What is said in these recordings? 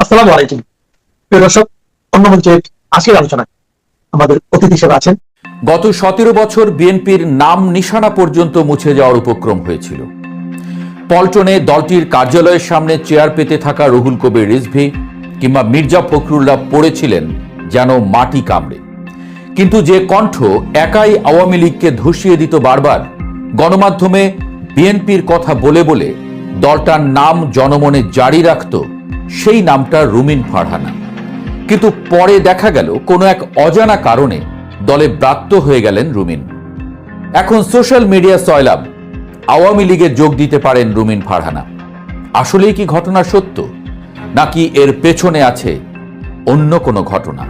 আসসালামু আলাইকুম প্রিয় দর্শক, অন্য মঞ্চের আজকের আলোচনায় আমাদের অতিথি হিসেবে আছেন। গত 17 বছর বিএনপির নাম নিশানা পর্যন্ত মুছে যাওয়ার উপক্রম হয়েছিল। পল্টনে দলটির কার্যালয়ের সামনে চেয়ার পেতে থাকা রুহুল কবির রিজভী কিংবা মির্জা ফখরুল্লাহ পড়েছিলেন যেন মাটি কামড়ে। কিন্তু যে কণ্ঠ একাই আওয়ামী লীগকে ধসিয়ে দিত বারবার, গণমাধ্যমে বিএনপির কথা বলে বলে দলটার নাম জনমনে জারি রাখত, সেই নামটা রুমিন ফারহানা। কিন্তু পরে দেখা গেল কোনো এক অজানা কারণে দলে ব্রাত্য হয়ে গেলেন রুমিন। এখন সোশ্যাল মিডিয়া সয়লাব, আওয়ামী লীগে যোগ দিতে পারেন রুমিন ফারহানা। আসলেই কি ঘটনা সত্য, নাকি এর পেছনে আছে অন্য কোনো ঘটনা?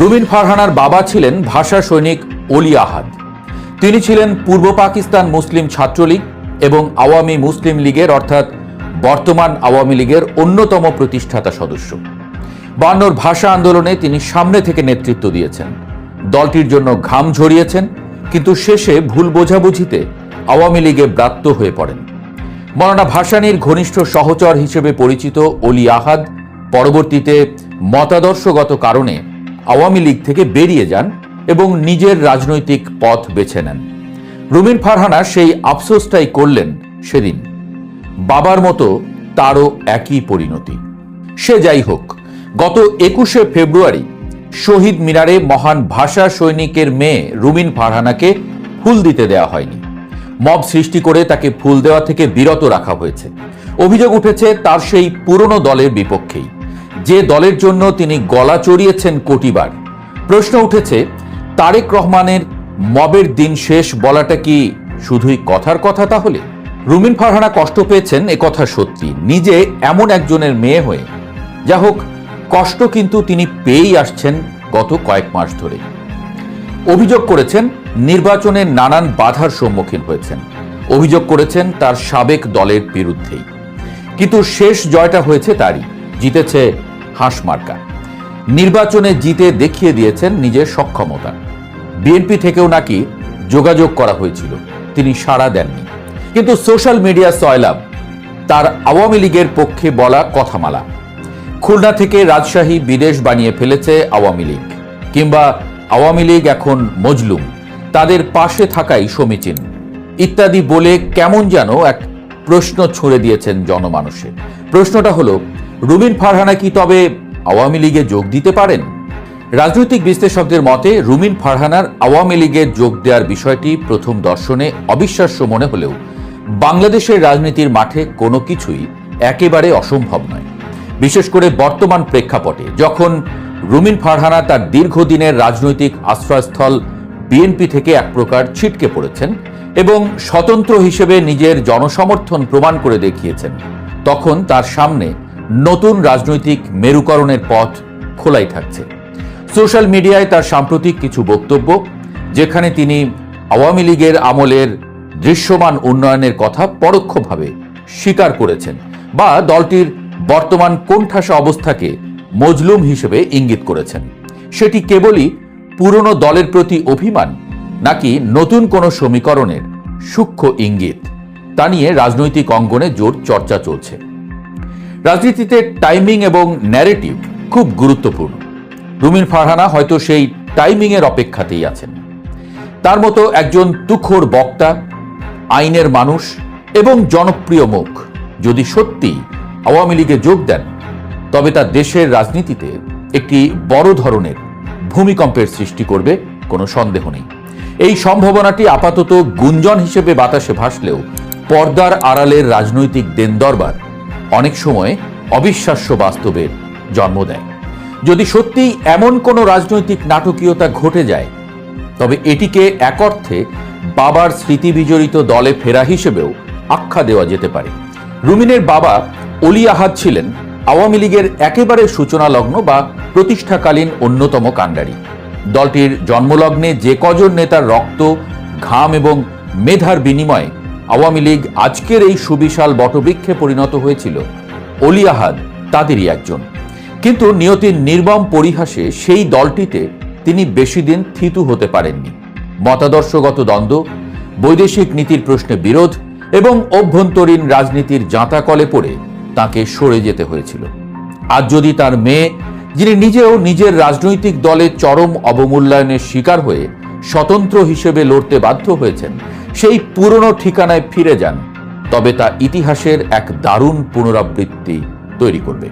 রুমিন ফারহানার বাবা ছিলেন ভাষা সৈনিক অলি আহাদ। তিনি ছিলেন পূর্ব পাকিস্তান মুসলিম ছাত্রলীগ এবং আওয়ামী মুসলিম লীগের অর্থাৎ বর্তমান আওয়ামী লীগের অন্যতম প্রতিষ্ঠাতা সদস্য। 52 ভাষা আন্দোলনে তিনি সামনে থেকে নেতৃত্ব দিয়েছেন, দলটির জন্য ঘাম ঝরিয়েছেন, কিন্তু শেষে ভুল বোঝাবুঝিতে আওয়ামী লীগে ব্রাত্য হয়ে পড়েন। মৌলানা ভাসানীর ঘনিষ্ঠ সহচর হিসেবে পরিচিত অলি আহাদ পরবর্তীতে মতাদর্শগত কারণে আওয়ামী লীগ থেকে বেরিয়ে যান এবং নিজের রাজনৈতিক পথ বেছে নেন। রুমিন ফারহানা সেই আফসোসটাই করলেন সেদিন। বাবার মতো তারও একই পরিণতি। সে যাই হোক, গত 21শে ফেব্রুয়ারি শহীদ মিনারে মহান ভাষা সৈনিকের মেয়ে রুমিন ফারহানাকে ফুল দিতে দেওয়া হয়নি। মব সৃষ্টি করে তাকে ফুল দেওয়া থেকে বিরত রাখা হয়েছে। অভিযোগ উঠেছে তার সেই পুরনো দলের বিপক্ষেই, যে দলের জন্য তিনি গলা চড়িয়েছেন কোটিবার। প্রশ্ন উঠেছে, তারেক রহমানের মবের দিন শেষ বলাটা কি শুধুই কথার কথা? তাহলে রুমিন ফারহানা কষ্ট পেয়েছেন, একথা সত্যি, নিজে এমন একজনের মেয়ে হয়ে। যা হোক, কষ্ট কিন্তু তিনি পেয়েই আসছেন গত কয়েক মাস ধরে। অভিযোগ করেছেন নির্বাচনের নানান বাধার সম্মুখীন হয়েছেন, অভিযোগ করেছেন তার সাবেক দলের বিরুদ্ধেই। কিন্তু শেষ জয়টা হয়েছে তারই, জিতেছে হাঁস মার্কা। নির্বাচনে জিতে দেখিয়ে দিয়েছেন নিজের সক্ষমতা। বিএনপি থেকেও নাকি যোগাযোগ করা হয়েছিল, তিনি সাড়া দেননি। কিন্তু সোশ্যাল মিডিয়া সয়লাব তার আওয়ামী লীগের পক্ষে বলা কথামালা। খুলনা থেকে রাজশাহী বিদেশ বানিয়ে ফেলেছে আওয়ামী লীগ, কিংবা আওয়ামী লীগ এখন মজলুম, তাদের পাশে থাকাই সমীচীন ইত্যাদি বলে কেমন যেন এক প্রশ্ন ছুঁড়ে দিয়েছেন জনমানসে। প্রশ্নটা হলো, রুমিন ফারহানা কি তবে আওয়ামী লীগে যোগ দিতে পারেন? রাজনৈতিক বিশ্লেষকদের মতে রুমিন ফারহানার আওয়ামী লীগে যোগ দেওয়ার বিষয়টি প্রথম দর্শনে অবিশ্বাস্য মনে হলেও বাংলাদেশের রাজনীতির মাঠে কোনো কিছুই একেবারে অসম্ভব নয়। বিশেষ করে বর্তমান প্রেক্ষাপটে, যখন রুমিন ফারহানা তার দীর্ঘদিনের রাজনৈতিক আশ্রয়স্থল বিএনপি থেকে এক প্রকার ছিটকে পড়েছেন এবং স্বতন্ত্র হিসেবে নিজের জনসমর্থন প্রমাণ করে দেখিয়েছেন, তখন তার সামনে নতুন রাজনৈতিক মেরুকরণের পথ খোলাই থাকছে। সোশ্যাল মিডিয়ায় তার সাম্প্রতিক কিছু বক্তব্য, যেখানে তিনি আওয়ামী লীগের আমলের দৃশ্যমান উন্নয়নের কথা পরোক্ষভাবে স্বীকার করেছেন, বা দলটির বর্তমান কোণঠাসা অবস্থাকে মজলুম হিসেবে ইঙ্গিত করেছেন, সেটি কেবলই পুরনো দলের প্রতি অভিমান, নাকি নতুন কোনো সমীকরণের সূক্ষ্ম ইঙ্গিত, তা নিয়ে রাজনৈতিক অঙ্গনে জোর চর্চা চলছে। রাজনীতিতে টাইমিং এবং ন্যারেটিভ খুব গুরুত্বপূর্ণ। রুমিন ফারহানা হয়তো সেই টাইমিং এর অপেক্ষাতেই আছেন। তার মতো একজন তুখোড় বক্তা, আইনের মানুষ এবং জনপ্রিয় মুখ যদি সত্যি আওয়ামী লীগে যোগ দেন, তবে তা দেশের রাজনীতিতে একটি বড় ধরনের ভূমিকম্পের সৃষ্টি করবে, কোনো সন্দেহ নেই। এই সম্ভাবনাটি আপাতত গুঞ্জন হিসেবে বাতাসে ভাসলেও পর্দার আড়ালের রাজনৈতিক দেনদরবার অনেক সময় অবিশ্বাস্য বাস্তবের জন্ম দেয়। যদি সত্যিই এমন কোনো রাজনৈতিক নাটকীয়তা ঘটে যায়, তবে এটিকে এক অর্থে বাবার স্মৃতি বিজড়িত দলে ফেরা হিসেবেও আখ্যা দেওয়া যেতে পারে। রুমিনের বাবা অলি আহাদ ছিলেন আওয়ামী লীগের একেবারে সূচনা লগ্ন বা প্রতিষ্ঠাকালীন অন্যতম কাণ্ডারি। দলটির জন্মলগ্নে যে কজন নেতার রক্ত, ঘাম এবং মেধার বিনিময়ে আওয়ামী লীগ আজকের এই সুবিশাল বটবৃক্ষে পরিণত হয়েছিল, অলি আহাদ তাদেরই একজন। কিন্তু নিয়তির নির্মম পরিহাসে সেই দলটিতে তিনি বেশি দিন থিতু হতে পারেননি। মতাদর্শগত দ্বন্দ্ব, বৈদেশিক নীতির প্রশ্নে বিরোধ এবং অভ্যন্তরীণ রাজনীতির জাঁতাকলে পড়ে তাকে সরে যেতে হয়েছিল। আজ যদি তার মেয়ে, যিনি নিজেও নিজের রাজনৈতিক দলের চরম অবমূল্যায়নের শিকার হয়ে স্বতন্ত্র হিসেবে লড়তে বাধ্য হয়েছেন, সেই পুরনো ঠিকানায় ফিরে যান, তবে তা ইতিহাসের এক দারুণ পুনরাবৃত্তি তৈরি করবে।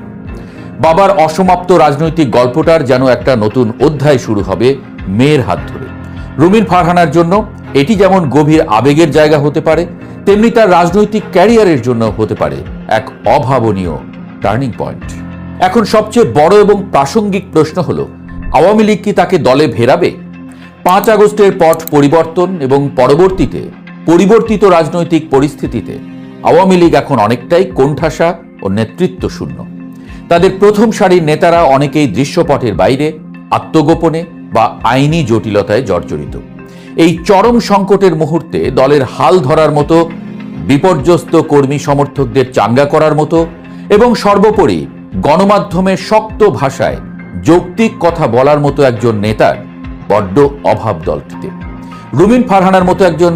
বাবার অসমাপ্ত রাজনৈতিক গল্পটার যেন একটা নতুন অধ্যায় শুরু হবে মেয়ের হাত ধরে। রুমিন ফারহানার জন্য এটি যেমন গভীর আবেগের জায়গা হতে পারে, তেমনি তার রাজনৈতিক ক্যারিয়ারের জন্য হতে পারে এক অভাবনীয় টার্নিং পয়েন্ট। এখন সবচেয়ে বড় এবং প্রাসঙ্গিক প্রশ্ন হলো, আওয়ামী লীগ কি তাকে দলে ফেরাবে? 5 আগস্টের পট পরিবর্তন এবং পরবর্তীতে পরিবর্তিত রাজনৈতিক পরিস্থিতিতে আওয়ামী লীগ এখন অনেকটাই কোণঠাসা ও নেতৃত্ব শূন্য। তাদের প্রথম সারির নেতারা অনেকেই দৃশ্যপটের বাইরে, আত্মগোপনে বা আইনি জটিলতায় জর্জরিত। এই চরম সংকটের মুহূর্তে দলের হাল ধরার মতো, বিপর্যস্ত কর্মী সমর্থকদের চাঙ্গা করার মতো এবং সর্বোপরি গণমাধ্যমে শক্ত ভাষায় যৌক্তিক কথা বলার মতো একজন নেতার বড্ড অভাব দলটিতে। রুমিন ফারহানার মতো একজন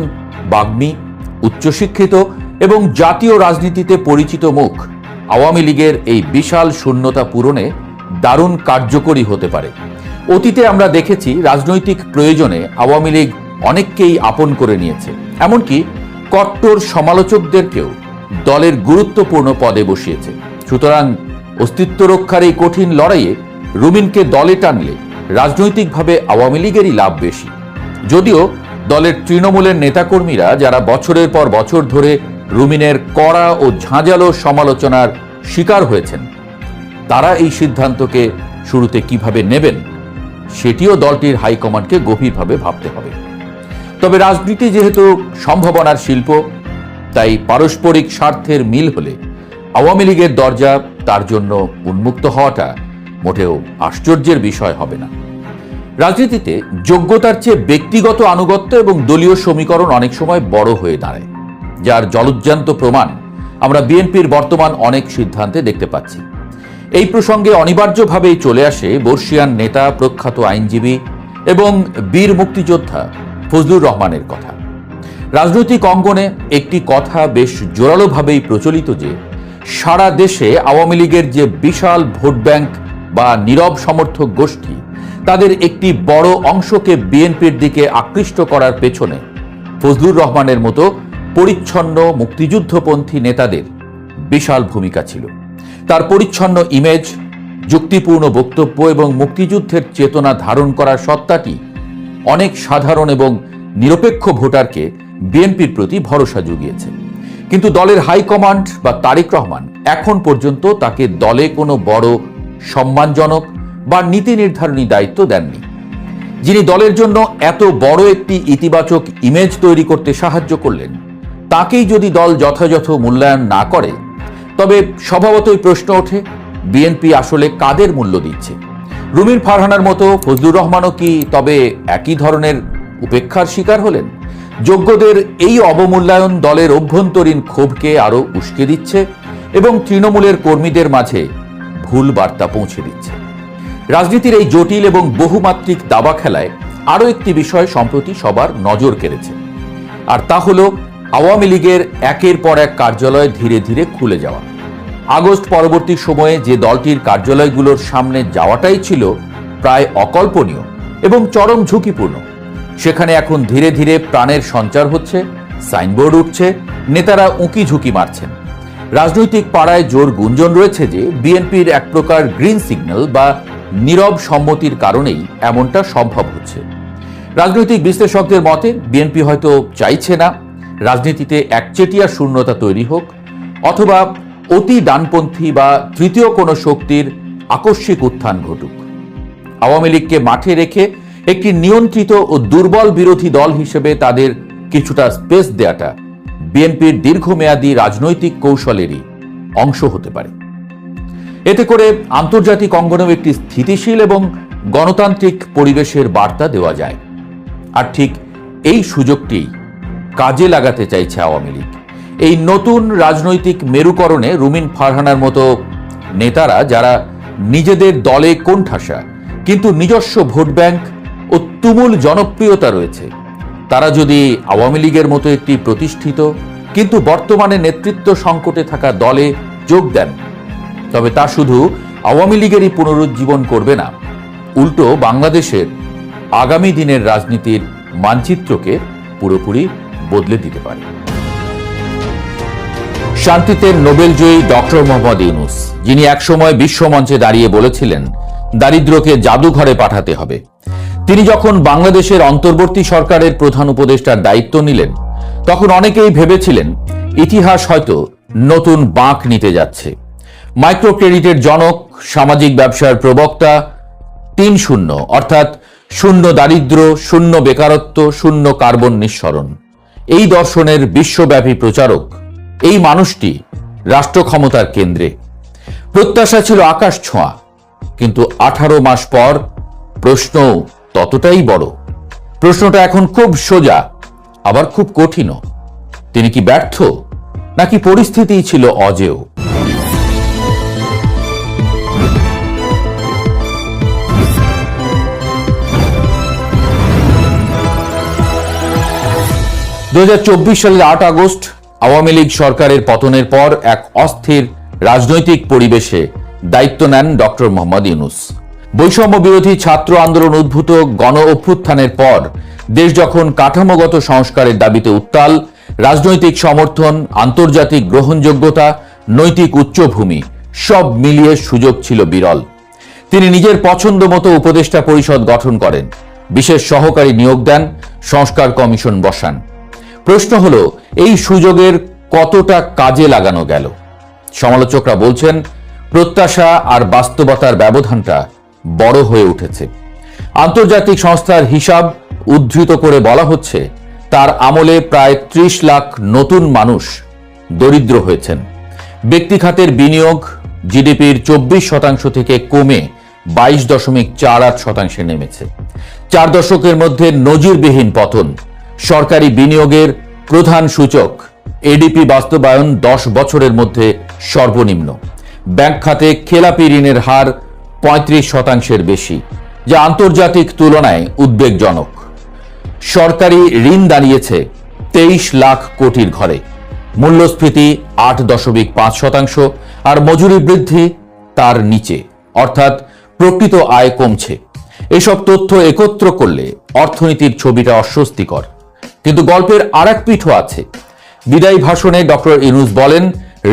বাগ্মী, উচ্চশিক্ষিত এবং জাতীয় রাজনীতিতে পরিচিত মুখ আওয়ামী লীগের এই বিশাল শূন্যতা পূরণে দারুণ কার্যকরী হতে পারে। অতীতে আমরা দেখেছি রাজনৈতিক প্রয়োজনে আওয়ামী লীগ অনেককেই আপন করে নিয়েছে, এমনকি কট্টর সমালোচকদেরকেও দলের গুরুত্বপূর্ণ পদে বসিয়েছে। সুতরাং অস্তিত্ব রক্ষার এই কঠিন লড়াইয়ে রুমিনকে দলে টানলে রাজনৈতিকভাবে আওয়ামী লীগেরই লাভ বেশি। যদিও দলের তৃণমূলের নেতাকর্মীরা, যারা বছরের পর বছর ধরে রুমিনের কড়া ও ঝাঁঝালো সমালোচনার শিকার হয়েছেন, তারা এই সিদ্ধান্তকে শুরুতে কিভাবে নেবেন সেটিও দলটির হাইকমান্ডকে গভীরভাবে ভাবতে হবে। তবে রাজনীতি যেহেতু সম্ভাবনার শিল্প, তাই পারস্পরিক স্বার্থের মিল হলে আওয়ামী লীগের দরজা তার জন্য উন্মুক্ত হওয়াটা মোটেও আশ্চর্যের বিষয় হবে না। রাজনীতিতে যোগ্যতার চেয়ে ব্যক্তিগত আনুগত্য এবং দলীয় সমীকরণ অনেক সময় বড় হয়ে দাঁড়ায়, যার জলজ্জান্ত প্রমাণ আমরা বিএনপির বর্তমান অনেক সিদ্ধান্তে দেখতে পাচ্ছি। এই প্রসঙ্গে অনিবার্যভাবেই চলে আসে বর্ষিয়ান নেতা, প্রখ্যাত আইনজীবী এবং বীর মুক্তিযোদ্ধা ফজলুর রহমানের কথা। রাজনৈতিক অঙ্গনে একটি কথা বেশ জোরালোভাবেই প্রচলিত যে, সারা দেশে আওয়ামী লীগের যে বিশাল ভোট ব্যাংক বা নীরব সমর্থক গোষ্ঠী, তাদের একটি বড় অংশকে বিএনপির দিকে আকৃষ্ট করার পেছনে ফজলুর রহমানের মতো পরিচ্ছন্ন মুক্তিযুদ্ধপন্থী নেতাদের বিশাল ভূমিকা ছিল। তার পরিচ্ছন্ন ইমেজ, যুক্তিপূর্ণ বক্তব্য এবং মুক্তিযুদ্ধের চেতনা ধারণ করার সত্তাটি অনেক সাধারণ এবং নিরপেক্ষ ভোটারকে বিএনপির প্রতি ভরসা জুগিয়েছে। কিন্তু দলের হাইকমান্ড বা তারেক রহমান এখন পর্যন্ত তাকে দলে কোনো বড় সম্মানজনক বা নীতি নির্ধারণী দায়িত্ব দেননি। যিনি দলের জন্য এত বড় একটি ইতিবাচক ইমেজ তৈরি করতে সাহায্য করলেন, তাকেই যদি দল যথাযথ মূল্যায়ন না করে, তবে স্বভাবতই প্রশ্ন ওঠে, বিএনপি আসলে কাদের মূল্য দিচ্ছে? রুমিন ফারহানার মতো ফজলুর রহমানও কি তবে একই ধরনের উপেক্ষার শিকার হলেন? যোগ্যদের এই অবমূল্যায়ন দলের অভ্যন্তরীণ ক্ষোভকে আরও উস্কে দিচ্ছে এবং তৃণমূলের কর্মীদের মাঝে ভুল বার্তা পৌঁছে দিচ্ছে। রাজনীতির এই জটিল এবং বহুমাত্রিক দাবা খেলায় আরও একটি বিষয় সম্প্রতি সবার নজর কেড়েছে, আর তা হলো আওয়ামী লীগের একের পর এক কার্যালয় ধীরে ধীরে খুলে যাওয়া। আগস্ট পরবর্তী সময়ে যে দলটির কার্যালয়গুলোর সামনে যাওয়াটাই ছিল প্রায় অকল্পনীয় এবং চরম ঝুঁকিপূর্ণ, সেখানে এখন ধীরে ধীরে প্রাণের সঞ্চার হচ্ছে, সাইনবোর্ড উঠছে, নেতারা উঁকি ঝুঁকি মারছেন। রাজনৈতিক পাড়ায় জোর গুঞ্জন রয়েছে যে বিএনপির এক প্রকার গ্রিন সিগন্যাল বা নীরব সম্মতির কারণেই এমনটা সম্ভব হচ্ছে। রাজনৈতিক বিশ্লেষকদের মতে বিএনপি হয়তো চাইছে না রাজনীতিতে একচেটিয়া শূন্যতা তৈরি হোক, অথবা অতি ডানপন্থী বা তৃতীয় কোনো শক্তির আকস্মিক উত্থান ঘটুক। আওয়ামী লীগকে মাঠে রেখে একটি নিয়ন্ত্রিত ও দুর্বল বিরোধী দল হিসেবে তাদের কিছুটা স্পেস দেয়াটা বিএনপির দীর্ঘমেয়াদী রাজনৈতিক কৌশলেরই অংশ হতে পারে। এতে করে আন্তর্জাতিক অঙ্গনেও একটি স্থিতিশীল এবং গণতান্ত্রিক পরিবেশের বার্তা দেওয়া যায়। আর ঠিক এই সুযোগটি কাজে লাগাতে চাইছে আওয়ামী লীগ। এই নতুন রাজনৈতিক মেরুকরণে রুমিন ফারহানার মতো নেতারা, যারা নিজেদের দলে কোণঠাসা কিন্তু নিজস্ব ভোট ব্যাংক ও তুমুল জনপ্রিয়তা রয়েছে, তারা যদি আওয়ামী লীগের মতো একটি প্রতিষ্ঠিত কিন্তু বর্তমানে নেতৃত্ব সংকটে থাকা দলে যোগ দেন, তবে তা শুধু আওয়ামী লীগেরই পুনরুজ্জীবন করবে না, উল্টো বাংলাদেশের আগামী দিনের রাজনীতির মানচিত্রকে পুরোপুরি বদলে দিতে পারে। শান্তিতে নোবেলজয়ী ডক্টর মোহাম্মদ ইউনূস, যিনি একসময় বিশ্বমঞ্চে দাঁড়িয়ে বলেছিলেন দারিদ্র্যকে জাদুঘরে পাঠাতে হবে, তিনি যখন বাংলাদেশের অন্তর্বর্তী সরকারের প্রধান উপদেষ্টার দায়িত্ব নিলেন, তখন অনেকেই ভেবেছিলেন ইতিহাস হয়তো নতুন বাঁক নিতে যাচ্ছে। মাইক্রো ক্রেডিটের জনক, সামাজিক ব্যবসার প্রবক্তা, ৩-0 অর্থাৎ শূন্য দারিদ্র্য, শূন্য বেকারত্ব, শূন্য কার্বন নিঃসরণ, এই দর্শনের বিশ্বব্যাপী প্রচারক এই মানুষটি রাষ্ট্র ক্ষমতার কেন্দ্রে। প্রত্যাশা ছিল আকাশ ছোঁয়া, কিন্তু 18 মাস পর প্রশ্ন ততটাই বড়। প্রশ্নটা এখন খুব সোজা, আবার খুব কঠিনও। তিনি কি ব্যর্থ, নাকি পরিস্থিতিই ছিল অজেয়? সালের 8 আগস্ট আওয়ামী লীগ সরকারের পতনের পর এক অস্থির রাজনৈতিক পরিবেশে দায়িত্ব নেন ডক্টর মোহাম্মদ ইউনূস। বৈষম্য বিরোধী ছাত্র আন্দোলন উদ্ভূত গণ অভ্যুত্থানের পর দেশ যখন কাঠামোগত সংস্কারের দাবিতে উত্তাল, রাজনৈতিক সমর্থন, আন্তর্জাতিক গ্রহণযোগ্যতা, নৈতিক উচ্চভূমি সব মিলিয়ে সুযোগ ছিল বিরল। তিনি নিজের পছন্দ মতো উপদেষ্টা পরিষদ গঠন করেন, বিশেষ সহকারী নিয়োগ দেন, সংস্কার কমিশন বসান। প্রশ্ন হলো, এই সুযোগের কতটা কাজে লাগানো গেল? সমালোচকরা বলছেন প্রত্যাশা আর বাস্তবতার ব্যবধানটা বড় হয়ে উঠেছে। আন্তর্জাতিক সংস্থার হিসাব উদ্ধৃত করে বলা হচ্ছে, তার আমলে প্রায় 30 লাখ নতুন মানুষ দরিদ্র হয়েছেন। ব্যক্তি খাতের বিনিয়োগ জিডিপির 24% থেকে কমে 22.48% নেমেছে। 4 দশকের মধ্যে নজিরবিহীন পতন। সরকারি বিনিয়োগের প্রধান সূচক এডিপি বাস্তবায়ন 10 বছরের মধ্যে সর্বনিম্ন। ব্যাংক খাতে খেলাপি ঋণের হার 35%-এর বেশি, যা আন্তর্জাতিক তুলনায় উদ্বেগজনক। সরকারি ঋণ দাঁড়িয়েছে 23 লাখ কোটির ঘরে। মূল্যস্ফীতি 8.5%, আর মজুরি বৃদ্ধি তার নিচে, অর্থাৎ প্রকৃত আয় কমছে। এসব তথ্য একত্র করলে অর্থনীতির ছবিটা অস্বস্তিকর। কিন্তু গল্পের আরেক পিঠও আছে। বিদায়ী ভাষণে ডক্টর ইউনূস বলেন,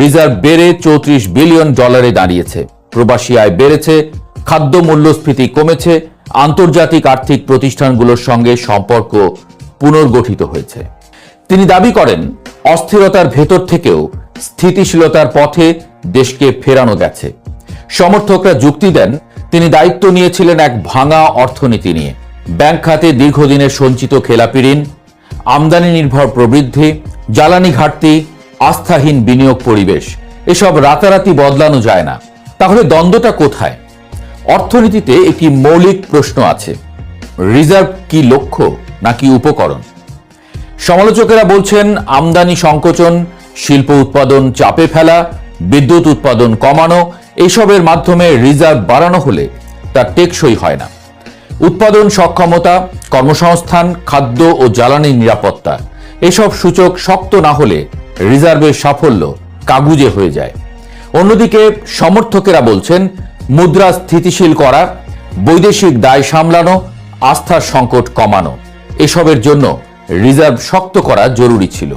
রিজার্ভ বেড়ে $34 বিলিয়ন দাঁড়িয়েছে, প্রবাসী আয় বেড়েছে, খাদ্য মূল্যস্ফীতি কমেছে, আন্তর্জাতিক আর্থিক প্রতিষ্ঠানগুলোর সঙ্গে সম্পর্ক পুনর্গঠিত হয়েছে। তিনি দাবি করেন, অস্থিরতার ভেতর থেকেও স্থিতিশীলতার পথে দেশকে ফেরানো গেছে। সমর্থকরা যুক্তি দেন, তিনি দায়িত্ব নিয়েছিলেন এক ভাঙা অর্থনীতি নিয়ে। ব্যাংক খাতে দীর্ঘদিনের সঞ্চিত খেলাপি ঋণ, আমদানি নির্ভর প্রবৃদ্ধি, জ্বালানি ঘাটতি, আস্থাহীন বিনিয়োগ পরিবেশ, এসব রাতারাতি বদলানো যায় না। তাহলে দ্বন্দ্বটা কোথায়? অর্থনীতিতে একটি মৌলিক প্রশ্ন আছে, রিজার্ভ কি লক্ষ্য নাকি উপকরণ? সমালোচকেরা বলছেন, আমদানি সংকোচন, শিল্প উৎপাদন চাপে ফেলা, বিদ্যুৎ উৎপাদন কমানো, এসবের মাধ্যমে রিজার্ভ বাড়ানো হলে তা টেকসই হয় না। উৎপাদন সক্ষমতা, কর্মসংস্থান, খাদ্য ও জ্বালানি নিরাপত্তা, এসব সূচক শক্ত না হলে রিজার্ভের সাফল্য কাগুজে হয়ে যায়। অন্যদিকে সমর্থকেরা বলছেন, মুদ্রা স্থিতিশীল করা, বৈদেশিক দায় সামলানো, আস্থার সংকট কমানো, এসবের জন্য রিজার্ভ শক্ত করা জরুরি ছিল।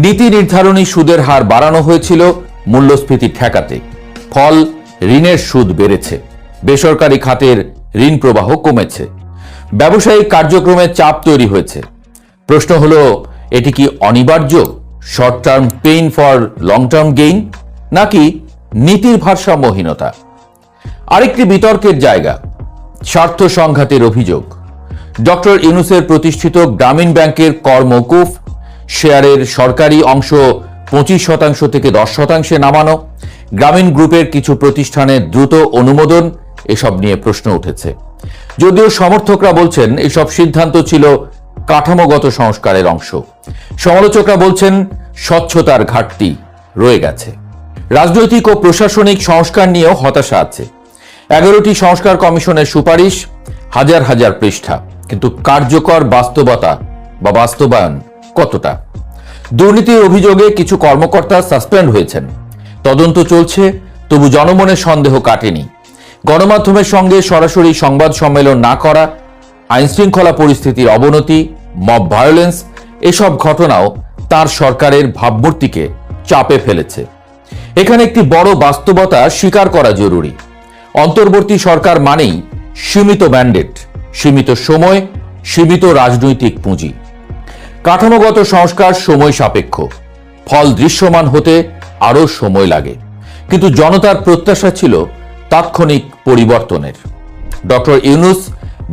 নীতি নির্ধারণী সুদের হার বাড়ানো হয়েছিল মূল্যস্ফীতি ঠেকাতে। ফল, ঋণের সুদ বেড়েছে, বেসরকারি খাতের ঋণ প্রবাহ কমেছে, ব্যবসায়িক কার্যক্রমে চাপ তৈরি হয়েছে। প্রশ্ন হলো, এটি কি অনিবার্য, short term pain for long term gain, নাকি নীতির ভারসাম্যহীনতা? আরেকটি বিতর্কের জায়গা, স্বার্থ সংঘাতের অভিযোগ। ডক্টর ইউনূসের প্রতিষ্ঠিত গ্রামীণ ব্যাংকের কর মওকুফ, শেয়ারের সরকারি অংশ 25% থেকে 10%-এ নামানো, গ্রামীণ গ্রুপের কিছু প্রতিষ্ঠানের দ্রুত অনুমোদন, এসব নিয়ে প্রশ্ন উঠেছে। যদিও সমর্থকরা বলছেন এসব সিদ্ধান্ত ছিল কাঠামোগত সংস্কারের অংশ, সমালোচকরা বলছেন স্বচ্ছতার ঘাটতি রয়ে গেছে। রাজনৈতিক ও প্রশাসনিক সংস্কার নিয়েও হতাশা আছে। 11টি সংস্কার কমিশনের সুপারিশ, হাজার হাজার পৃষ্ঠা, কিন্তু কার্যকর বাস্তবতা বা বাস্তবায়ন কতটা? দুর্নীতির অভিযোগে কিছু কর্মকর্তা সাসপেন্ড হয়েছেন, তদন্ত চলছে, তবু জনমনের সন্দেহ কাটেনি। গণমাধ্যমের সঙ্গে সরাসরি সংবাদ সম্মেলন না করা, আইনশৃঙ্খলা পরিস্থিতির অবনতি, মব ভায়োলেন্স, এসব ঘটনাও তার সরকারের ভাবমূর্তিকে চাপে ফেলেছে। এখানে একটি বড় বাস্তবতা স্বীকার করা জরুরি। অন্তর্বর্তী সরকার মানেই সীমিত ম্যান্ডেট, সীমিত সময়, সীমিত রাজনৈতিক পুঁজি। কাঠামোগত সংস্কার সময় সাপেক্ষ, ফল দৃশ্যমান হতে আরও সময় লাগে, কিন্তু জনতার প্রত্যাশা ছিল তাৎক্ষণিক পরিবর্তনের। ডক্টর ইউনূস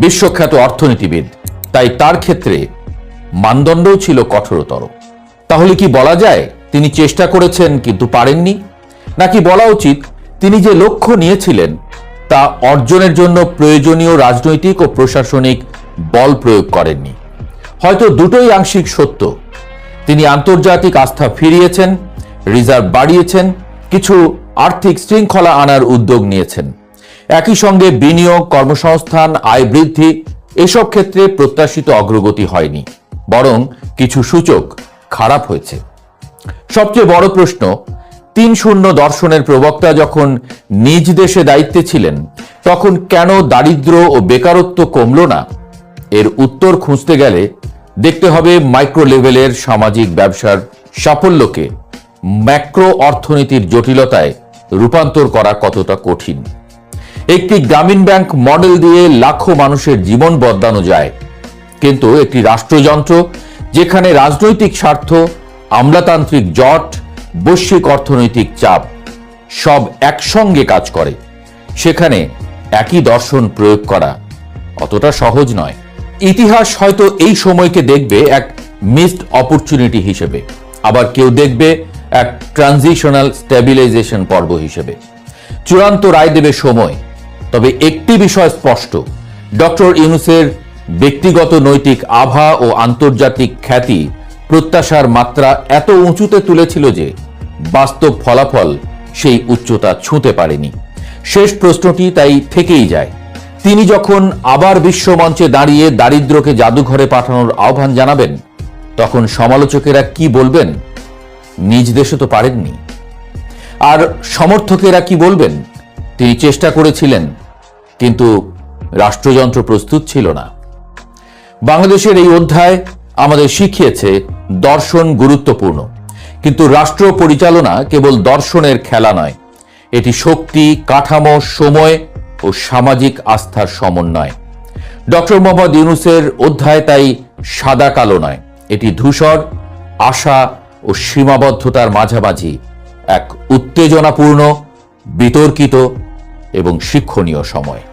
বিশ্বখ্যাত অর্থনীতিবিদ, তাই তার ক্ষেত্রে মানদণ্ডও ছিল কঠোরতর। তাহলে কি বলা যায় তিনি চেষ্টা করেছেন কিন্তু পারেননি? নাকি বলা উচিত তিনি যে লক্ষ্য নিয়েছিলেন তা অর্জনের জন্য প্রয়োজনীয় রাজনৈতিক ও প্রশাসনিক বল প্রয়োগ করেননি? হয়তো দুটোই আংশিক সত্য। তিনি আন্তর্জাতিক আস্থা ফিরিয়েছেন, রিজার্ভ বাড়িয়েছেন, কিছু আর্থিক শৃঙ্খলা আনার উদ্যোগ নিয়েছেন। একই সঙ্গে বিনিয়োগ, কর্মসংস্থান, আয় বৃদ্ধি, এসব ক্ষেত্রে প্রত্যাশিত অগ্রগতি হয়নি, বরং কিছু সূচক খারাপ হয়েছে। সবচেয়ে বড় প্রশ্ন, ৩-০ দর্শনের প্রবক্তা যখন নিজ দেশে দায়িত্বে ছিলেন, তখন কেন দারিদ্র্য ও বেকারত্ব কমল না? এর উত্তর খুঁজতে গেলে দেখতে হবে মাইক্রো লেভেলের সামাজিক ব্যবসার সাফল্যকে ম্যাক্রো অর্থনীতির জটিলতায় রূপান্তর করা কতটা কঠিন। একটি গ্রামীণ ব্যাংক মডেল দিয়ে লাখো মানুষের জীবন বদলানো যায়, কিন্তু একটি রাষ্ট্রযন্ত্র যেখানে রাজনৈতিক স্বার্থ, আমলাতান্ত্রিক জট, বৈশ্বিক অর্থনৈতিক চাপ সব একসঙ্গে কাজ করে, সেখানে একই দর্শন প্রয়োগ করা অতটা সহজ নয়। ইতিহাস হয়তো এই সময়কে দেখবে এক মিসড অপরচুনিটি হিসেবে, আবার কেউ দেখবে এক ট্রানজিশনাল স্ট্যাবিলাইজেশন পর্ব হিসেবে। চূড়ান্ত রায় দেবে সময়। তবে একটি বিষয় স্পষ্ট, ডক্টর ইউনূসের ব্যক্তিগত নৈতিক আভা ও আন্তর্জাতিক খ্যাতি প্রত্যাশার মাত্রা এত উঁচুতে তুলেছিল যে বাস্তব ফলাফল সেই উচ্চতা ছুঁতে পারেনি। শেষ প্রশ্নটি তাই থেকেই যায়, তিনি যখন আবার বিশ্বমঞ্চে দাঁড়িয়ে দারিদ্র্যকে জাদুঘরে পাঠানোর আহ্বান জানাবেন, তখন সমালোচকেরা কি বলবেন? নিজ দেশে তো পারেননি। আর সমর্থকেরা কি বলবেন? তিনি চেষ্টা করেছিলেন, কিন্তু রাষ্ট্রযন্ত্র প্রস্তুত ছিল না। বাংলাদেশের এই অধ্যায় আমাদের শিখিয়েছে দর্শন গুরুত্বপূর্ণ, কিন্তু রাষ্ট্র পরিচালনা কেবল দর্শনের খেলা নয়, এটি শক্তি, কাঠামো, সময় ও সামাজিক আস্থার সমন্বয়। ডক্টর মোহাম্মদ ইউনূসের অধ্যায় তাই সাদা কালো নয়, এটি ধূসর, আশা ও সীমাবদ্ধতার মাঝামাঝি এক উত্তেজনাপূর্ণ, বিতর্কিত এবং শিক্ষণীয় সময়।